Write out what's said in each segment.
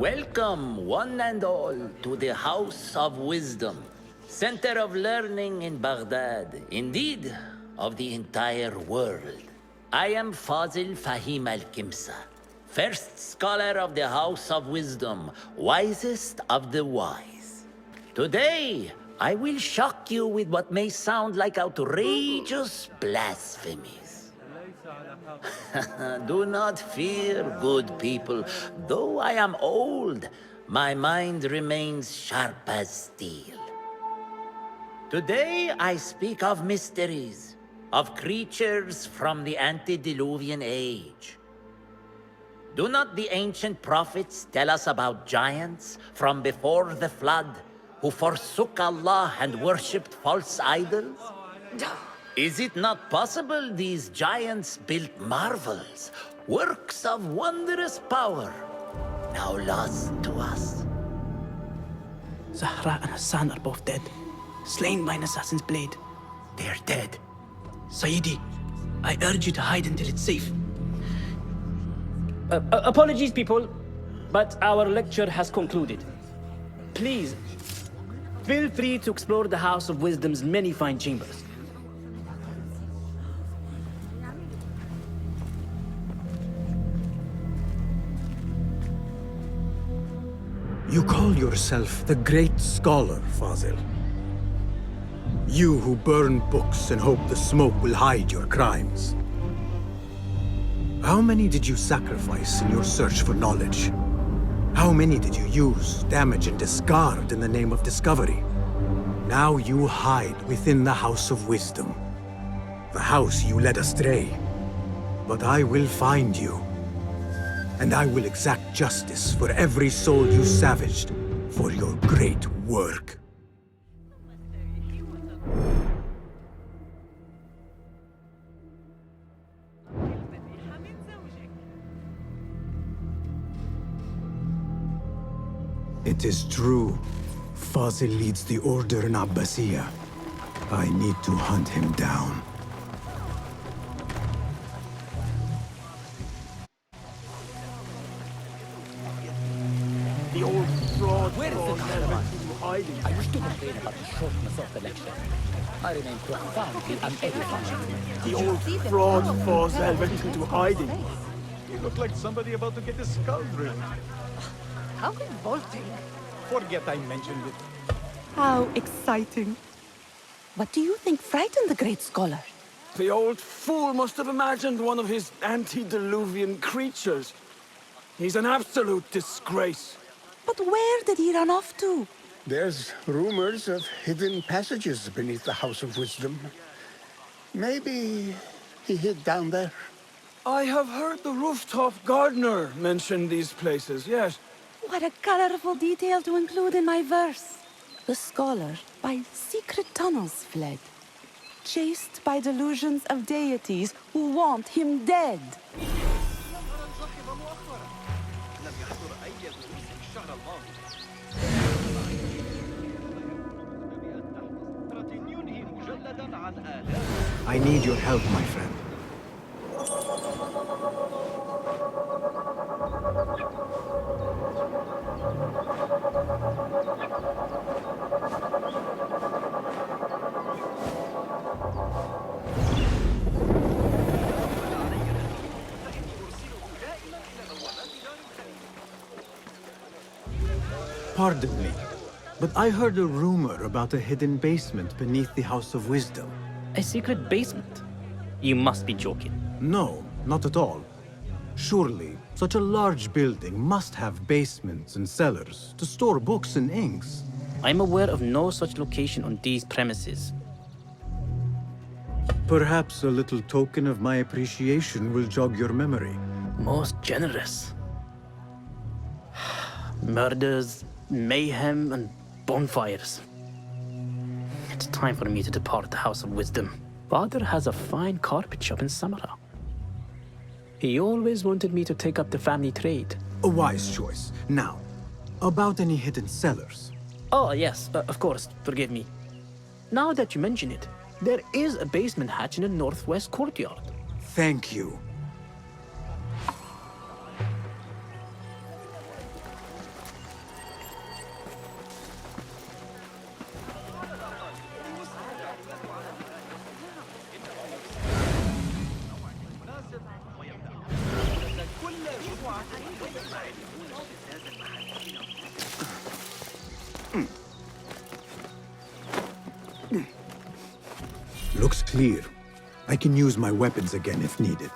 Welcome, one and all, to the House of Wisdom, center of learning in Baghdad, indeed, of the entire world. I am Fazil Fahim al-Kimsa, first scholar of the House of Wisdom, wisest of the wise. Today, I will shock you with what may sound like outrageous blasphemies. Do not fear, good people. Though I am old, my mind remains sharp as steel. Today I speak of mysteries, of creatures from the antediluvian age. Do not the ancient prophets tell us about giants from before the flood who forsook Allah and worshipped false idols? Is it not possible these giants built marvels, works of wondrous power, now lost to us? Zahra and Hassan are both dead, slain by an assassin's blade. They're dead. Sayyidi, I urge you to hide until it's safe. Apologies, people, but our lecture has concluded. Please, feel free to explore the House of Wisdom's many fine chambers. You call yourself the great scholar, Fazil. You who burn books and hope the smoke will hide your crimes. How many did you sacrifice in your search for knowledge? How many did you use, damage, and discard in the name of discovery? Now you hide within the House of Wisdom. The house you led astray. But I will find you. And I will exact justice for every soul you savaged for your great work. It is true. Fazil leads the order in Abbasiyah. I need to hunt him down. The old fraud. Where is the caravan? Hiding. I wish to complain about the shortness of the lecture. I remain profoundly unedified. The old fraud Fazil went into hiding. You look like somebody about to get his skull drilled. How revolting. Forget I mentioned it. How exciting. What do you think frightened the great scholar? The old fool must have imagined one of his antediluvian creatures. He's an absolute disgrace. But where did he run off to? There's rumors of hidden passages beneath the House of Wisdom. Maybe he hid down there. I have heard the rooftop gardener mention these places, yes. What a colorful detail to include in my verse. The scholar by secret tunnels fled, chased by delusions of deities who want him dead. I need your help, my friend. Pardon me, but I heard a rumor about a hidden basement beneath the House of Wisdom. A secret basement? You must be joking. No, not at all. Surely, such a large building must have basements and cellars to store books and inks. I'm aware of no such location on these premises. Perhaps a little token of my appreciation will jog your memory. Most generous. Murders, mayhem, and bonfires. It's time for me to depart the House of Wisdom. Father has a fine carpet shop in Samara. He always wanted me to take up the family trade. A wise choice. Now, about any hidden cellars. Oh, yes, of course, forgive me. Now that you mention it, there is a basement hatch in the northwest courtyard. Thank you. Looks clear. I can use my weapons again if needed.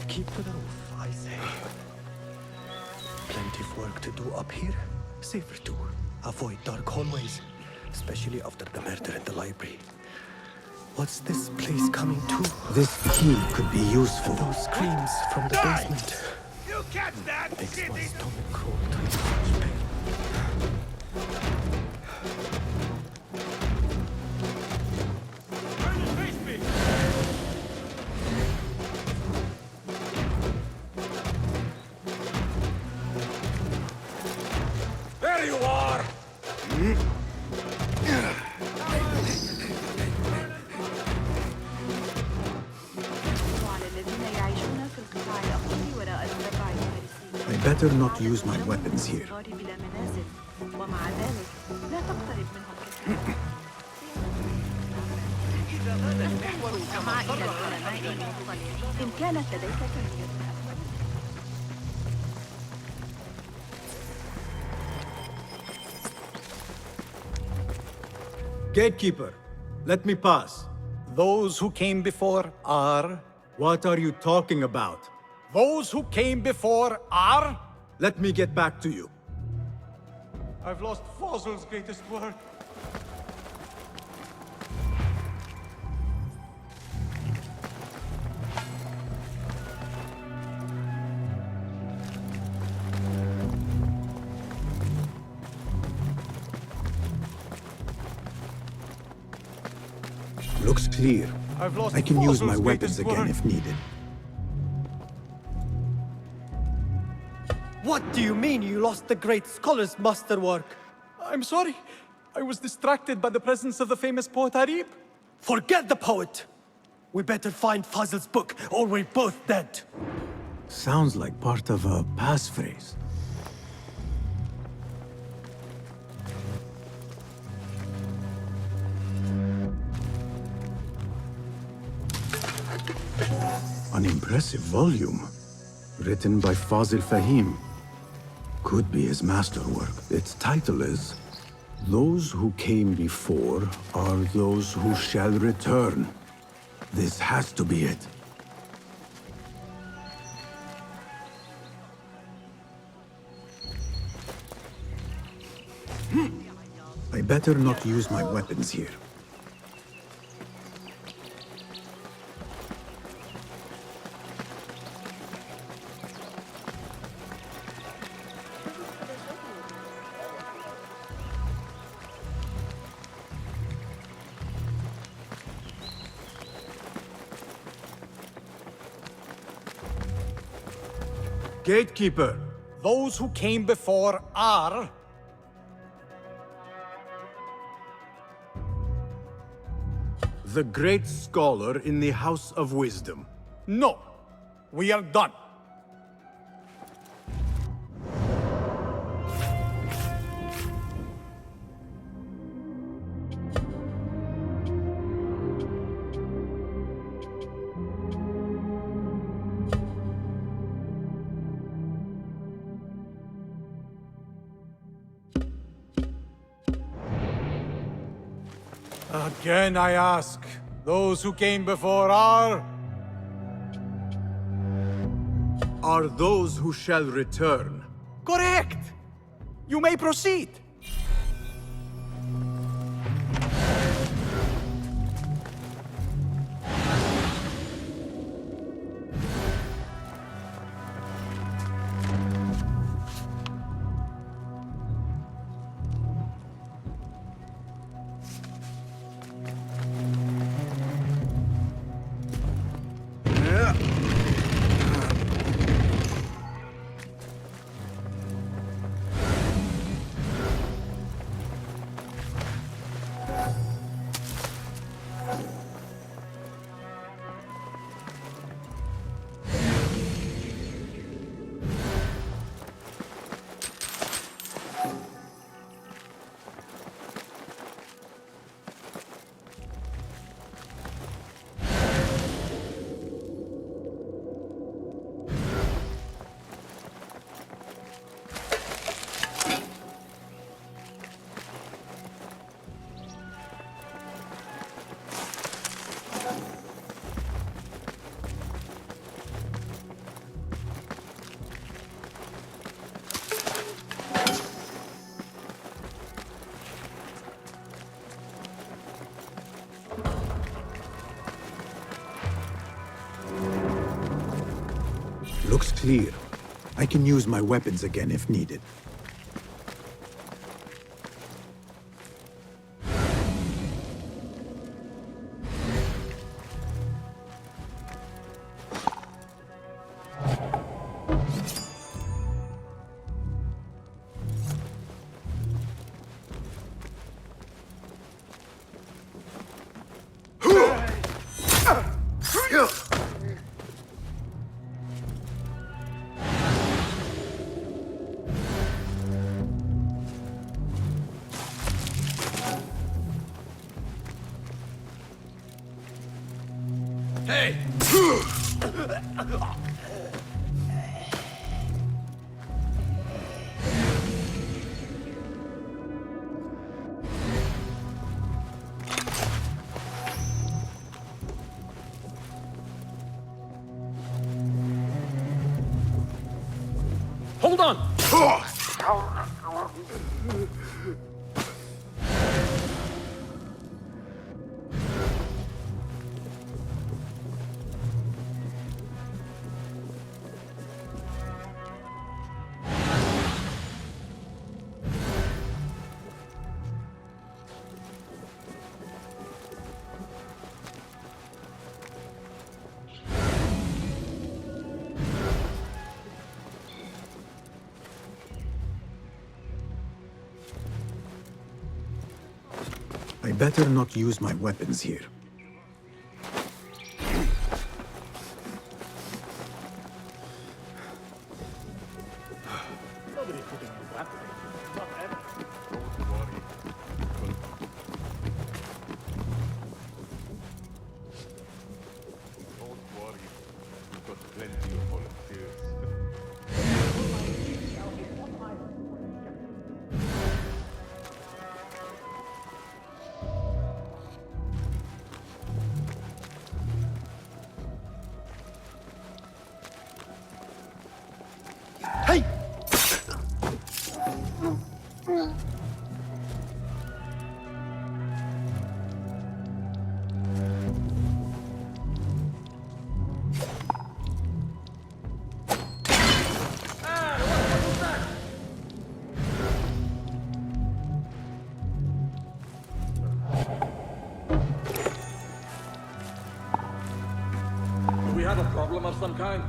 Keep to the roof, I say. Plenty of work to do up here. Safer too. Avoid dark hallways, especially after the murder in the library. What's this place coming to? This key could be useful. Those screams from the basement. You catch that? Makes my stomach crawl to its such pain. There you are! I better not use my weapons here. إن كانت لديك Gatekeeper, let me pass. Those who came before are... What are you talking about? Those who came before are... Let me get back to you. I've lost Fossil's greatest work. Looks clear. I've lost I can use my Fossil's weapons greatest again work. if needed. What do you mean you lost the great scholar's masterwork? I'm sorry. I was distracted by the presence of the famous poet Arib. Forget the poet! We better find Fazl's book, or we're both dead. Sounds like part of a passphrase. An impressive volume. Written by Fazil Fahim. Could be his masterwork. Its title is... Those who came before are those who shall return. This has to be it. I better not use my weapons here. Gatekeeper! Those who came before are... The great scholar in the House of Wisdom. No. We are done. Again I ask, those who came before are those who shall return. correct! You may proceed. Looks clear. I can use my weapons again if needed. Hey! Hold on! I better not use my weapons here. Do we have a problem of some kind?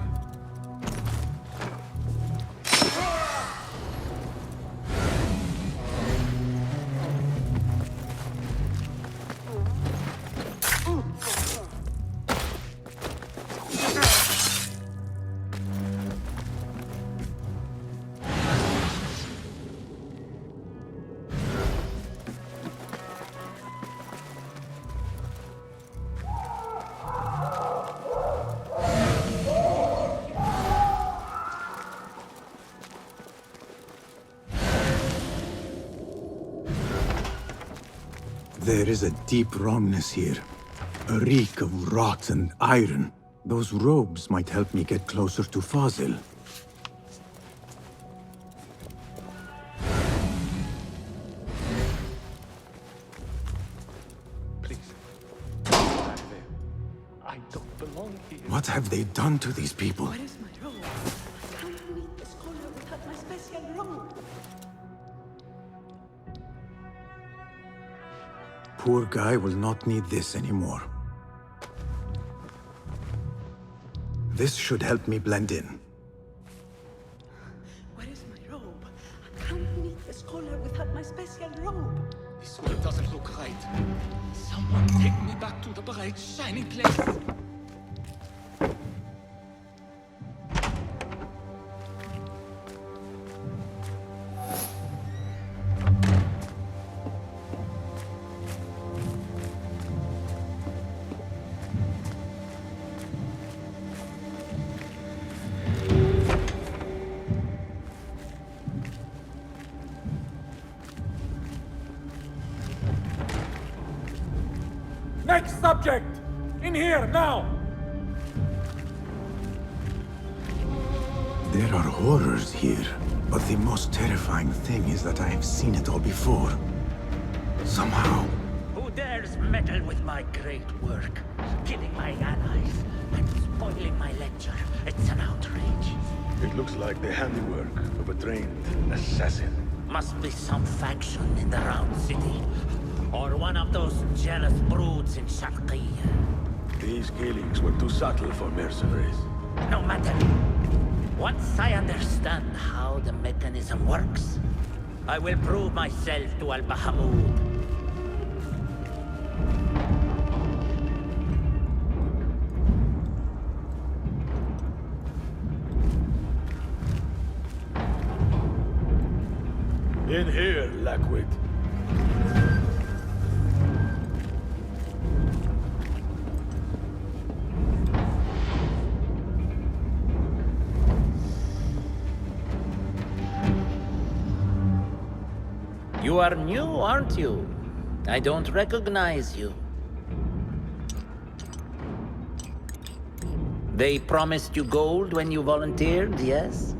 There is a deep wrongness here. A reek of rot and iron. Those robes might help me get closer to Fazil. Please. I don't belong here. What have they done to these people? Where is my robe? I can't meet the scholar without my special robe. Poor guy will not need this anymore. This should help me blend in. Where is my robe? I can't meet the scholar without my special robe. This world doesn't look right. Someone take me back to the bright, shiny place. Next subject! In here, now! There are horrors here, but the most terrifying thing is that I have seen it all before. Somehow. Who dares meddle with my great work? Killing my allies and spoiling my lecture. It's an outrage. It looks like the handiwork of a trained assassin. Must be some faction in the Round City. Or one of those jealous broods in Sharqiyya. These killings were too subtle for mercenaries. No matter. Once I understand how the mechanism works, I will prove myself to Al-Bahamud. In here, Lackwit. You are new, aren't you? I don't recognize you. They promised you gold when you volunteered, yes?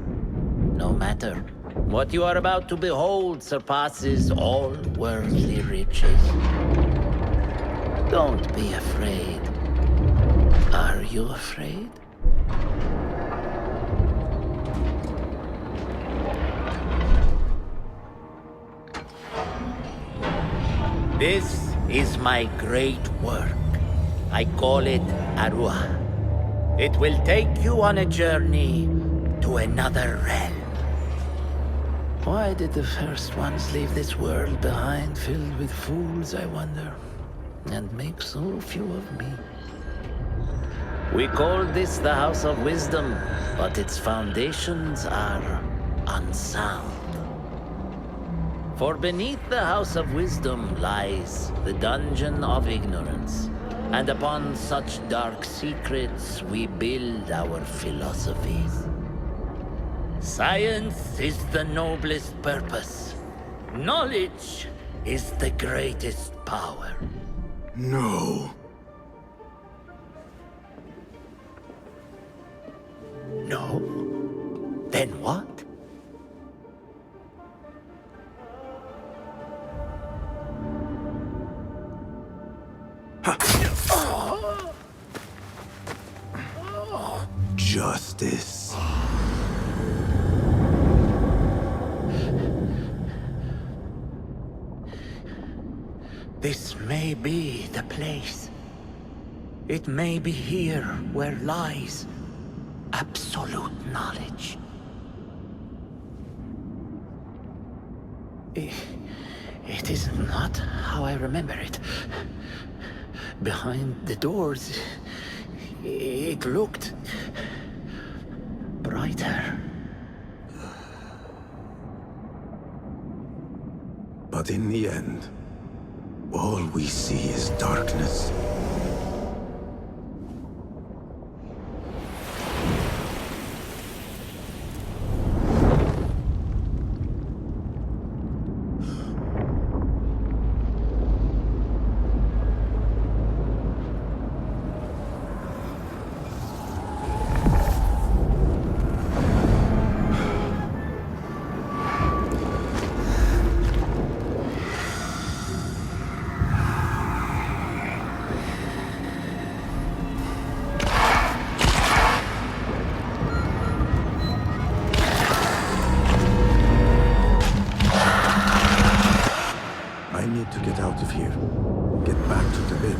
No matter. What you are about to behold surpasses all worldly riches. Don't be afraid. Are you afraid? This is my great work. I call it Arwah. It will take you on a journey to another realm. Why did the first ones leave this world behind filled with fools, I wonder, and make so few of me? We call this the House of Wisdom, but its foundations are unsound. For beneath the House of Wisdom lies the Dungeon of Ignorance, and upon such dark secrets we build our philosophies. Science is the noblest purpose. Knowledge is the greatest power. No. No? Then what? Justice. This may be the place. It may be here where lies absolute knowledge. It is not how I remember it. Behind the doors, it looked brighter. But in the end, all we see is darkness. to get out of here. Get back to the bin.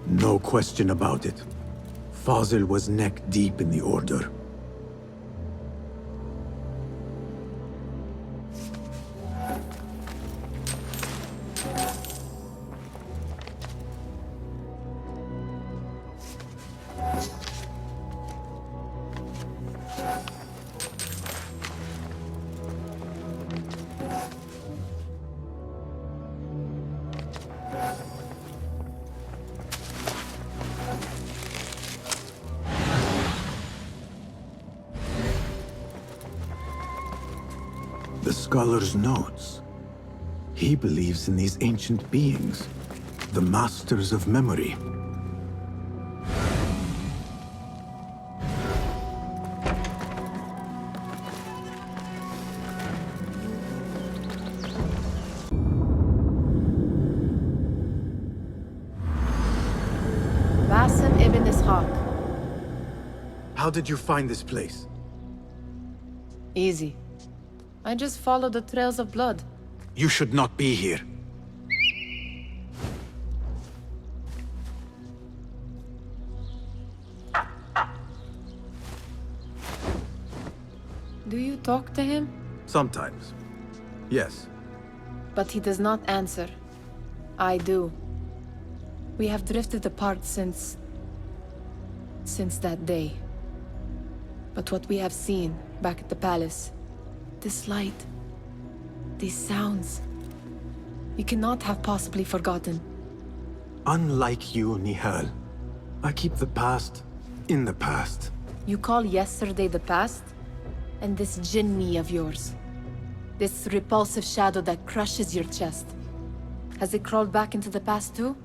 No question about it. Fazil was neck deep in the Order. The scholar's notes. He believes in these ancient beings, the masters of memory. Basim ibn Ishaq. How did you find this place? Easy. I just follow the trails of blood. You should not be here. Do you talk to him? Sometimes. Yes. But he does not answer. I do. We have drifted apart since that day. But what we have seen back at the palace, this light, these sounds, you cannot have possibly forgotten. Unlike you, Nihal, I keep the past in the past. You call yesterday the past? And this jinni of yours, this repulsive shadow that crushes your chest, has it crawled back into the past too?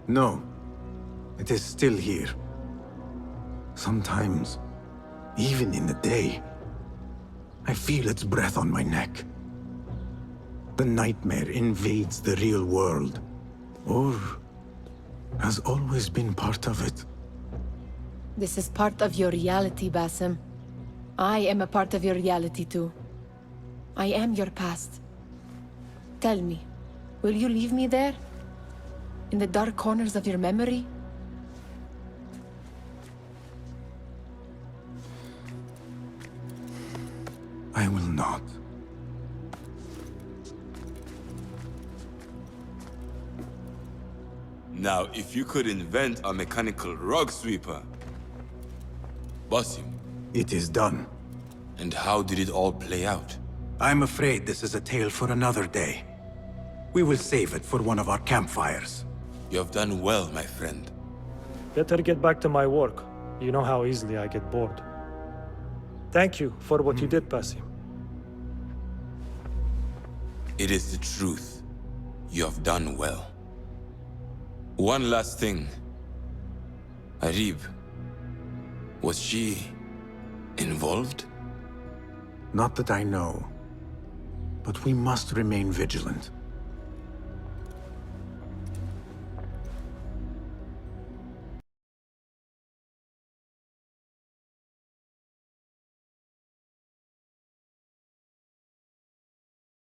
No. It is still here. Sometimes, even in the day, I feel its breath on my neck. The nightmare invades the real world, or has always been part of it. This is part of your reality, Basim. I am a part of your reality too. I am your past. Tell me, will you leave me there? In the dark corners of your memory? I will not. Now, if you could invent a mechanical rug sweeper... Basim. It is done. And how did it all play out? I'm afraid this is a tale for another day. We will save it for one of our campfires. You have done well, my friend. Better get back to my work. You know how easily I get bored. Thank you for what you did, Basim. It is the truth. You have done well. One last thing. Arib, was she involved? Not that I know. But we must remain vigilant.